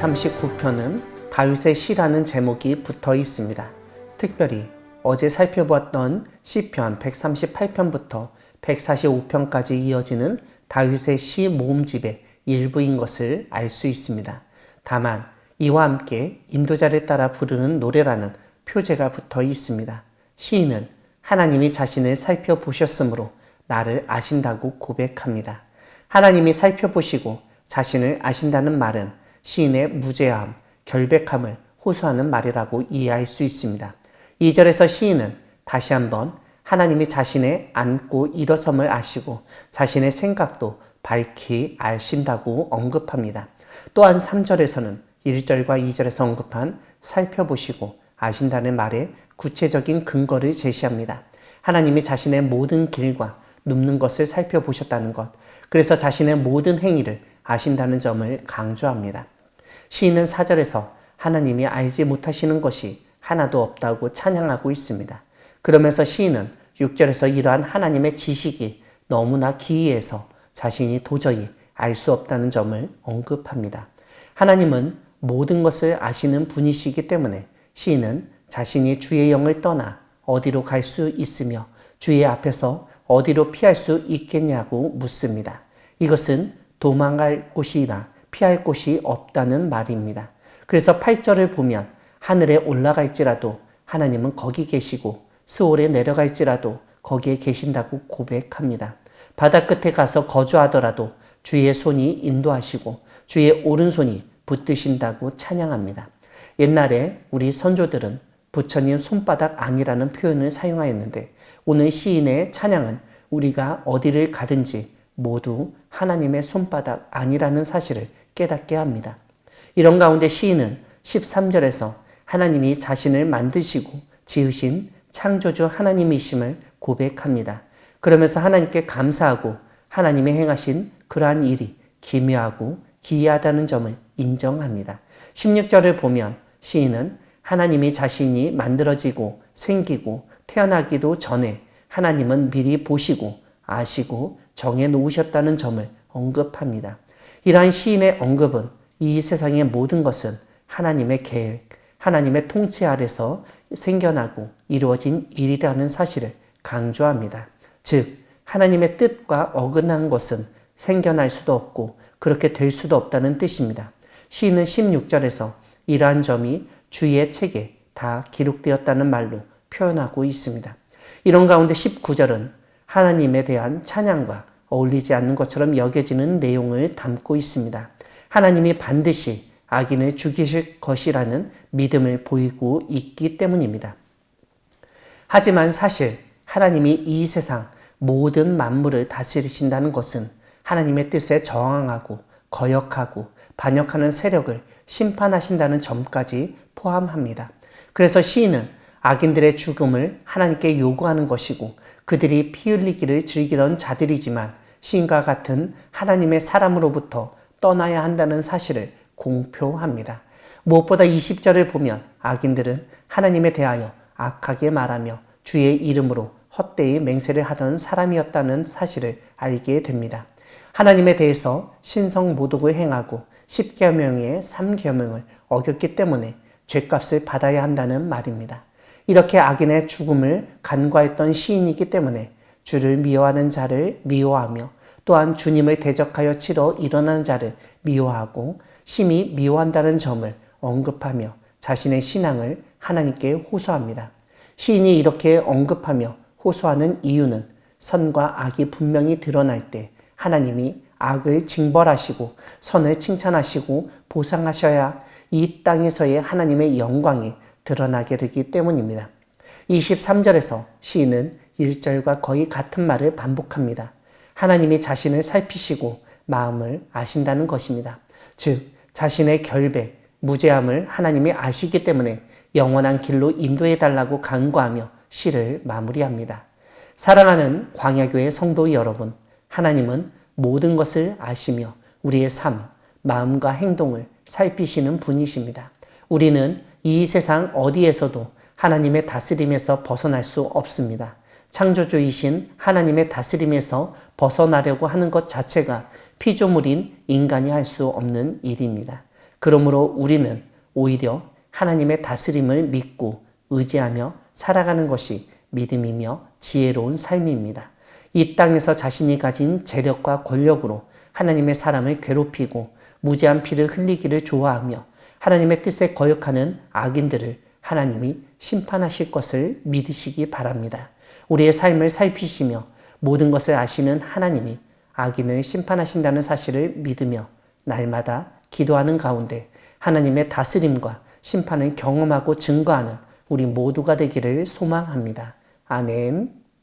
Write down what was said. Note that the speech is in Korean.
139편은 다윗의 시라는 제목이 붙어 있습니다. 특별히 어제 살펴보았던 시편 138편부터 145편까지 이어지는 다윗의 시 모음집의 일부인 것을 알 수 있습니다. 다만 이와 함께 인도자를 따라 부르는 노래라는 표제가 붙어 있습니다. 시인은 하나님이 자신을 살펴보셨으므로 나를 아신다고 고백합니다. 하나님이 살펴보시고 자신을 아신다는 말은 시인의 무죄함, 결백함을 호소하는 말이라고 이해할 수 있습니다. 2절에서 시인은 다시 한번 하나님이 자신의 앉고 일어섬을 아시고 자신의 생각도 밝히 아신다고 언급합니다. 또한 3절에서는 1절과 2절에서 언급한 살펴보시고 아신다는 말에 구체적인 근거를 제시합니다. 하나님이 자신의 모든 길과 눕는 것을 살펴보셨다는 것, 그래서 자신의 모든 행위를 아신다는 점을 강조합니다. 시인은 4절에서 하나님이 알지 못하시는 것이 하나도 없다고 찬양하고 있습니다. 그러면서 시인은 6절에서 이러한 하나님의 지식이 너무나 기이해서 자신이 도저히 알 수 없다는 점을 언급합니다. 하나님은 모든 것을 아시는 분이시기 때문에 시인은 자신이 주의 영을 떠나 어디로 갈 수 있으며 주의 앞에서 어디로 피할 수 있겠냐고 묻습니다. 이것은 도망갈 곳이나 피할 곳이 없다는 말입니다. 그래서 8절을 보면 하늘에 올라갈지라도 하나님은 거기 계시고 스올에 내려갈지라도 거기에 계신다고 고백합니다. 바다 끝에 가서 거주하더라도 주의 손이 인도하시고 주의 오른손이 붙드신다고 찬양합니다. 옛날에 우리 선조들은 부처님 손바닥 안이라는 표현을 사용하였는데 오늘 시인의 찬양은 우리가 어디를 가든지 모두 하나님의 손바닥 안이라는 사실을 깨닫게 합니다. 이런 가운데 시인은 13절에서 하나님이 자신을 만드시고 지으신 창조주 하나님이심을 고백합니다. 그러면서 하나님께 감사하고 하나님이 행하신 그러한 일이 기묘하고 기이하다는 점을 인정합니다. 16절을 보면 시인은 하나님이 자신이 만들어지고 생기고 태어나기도 전에 하나님은 미리 보시고 아시고 정해 놓으셨다는 점을 언급합니다. 이러한 시인의 언급은 이 세상의 모든 것은 하나님의 계획, 하나님의 통치 아래서 생겨나고 이루어진 일이라는 사실을 강조합니다. 즉, 하나님의 뜻과 어긋난 것은 생겨날 수도 없고 그렇게 될 수도 없다는 뜻입니다. 시인은 16절에서 이러한 점이 주의 책에 다 기록되었다는 말로 표현하고 있습니다. 이런 가운데 19절은 하나님에 대한 찬양과 어울리지 않는 것처럼 여겨지는 내용을 담고 있습니다. 하나님이 반드시 악인을 죽이실 것이라는 믿음을 보이고 있기 때문입니다. 하지만 사실 하나님이 이 세상 모든 만물을 다스리신다는 것은 하나님의 뜻에 저항하고 거역하고 반역하는 세력을 심판하신다는 점까지 포함합니다. 그래서 시인은 악인들의 죽음을 하나님께 요구하는 것이고 그들이 피 흘리기를 즐기던 자들이지만 시인과 같은 하나님의 사람으로부터 떠나야 한다는 사실을 공표합니다. 무엇보다 20절을 보면 악인들은 하나님에 대하여 악하게 말하며 주의 이름으로 헛되이 맹세를 하던 사람이었다는 사실을 알게 됩니다. 하나님에 대해서 신성모독을 행하고 10계명의 3계명을 어겼기 때문에 죄값을 받아야 한다는 말입니다. 이렇게 악인의 죽음을 간과했던 시인이기 때문에 주를 미워하는 자를 미워하며 또한 주님을 대적하여 치러 일어나는 자를 미워하고 심히 미워한다는 점을 언급하며 자신의 신앙을 하나님께 호소합니다. 시인이 이렇게 언급하며 호소하는 이유는 선과 악이 분명히 드러날 때 하나님이 악을 징벌하시고 선을 칭찬하시고 보상하셔야 이 땅에서의 하나님의 영광이 드러나게 되기 때문입니다. 23절에서 시인은 1절과 거의 같은 말을 반복합니다. 하나님이 자신을 살피시고 마음을 아신다는 것입니다. 즉, 자신의 결백, 무죄함을 하나님이 아시기 때문에 영원한 길로 인도해달라고 간구하며 시를 마무리합니다. 사랑하는 광야교회 성도 여러분, 하나님은 모든 것을 아시며 우리의 삶, 마음과 행동을 살피시는 분이십니다. 우리는 이 세상 어디에서도 하나님의 다스림에서 벗어날 수 없습니다. 창조주이신 하나님의 다스림에서 벗어나려고 하는 것 자체가 피조물인 인간이 할 수 없는 일입니다. 그러므로 우리는 오히려 하나님의 다스림을 믿고 의지하며 살아가는 것이 믿음이며 지혜로운 삶입니다. 이 땅에서 자신이 가진 재력과 권력으로 하나님의 사람을 괴롭히고 무죄한 피를 흘리기를 좋아하며 하나님의 뜻에 거역하는 악인들을 하나님이 심판하실 것을 믿으시기 바랍니다. 우리의 삶을 살피시며 모든 것을 아시는 하나님이 악인을 심판하신다는 사실을 믿으며 날마다 기도하는 가운데 하나님의 다스림과 심판을 경험하고 증거하는 우리 모두가 되기를 소망합니다. 아멘.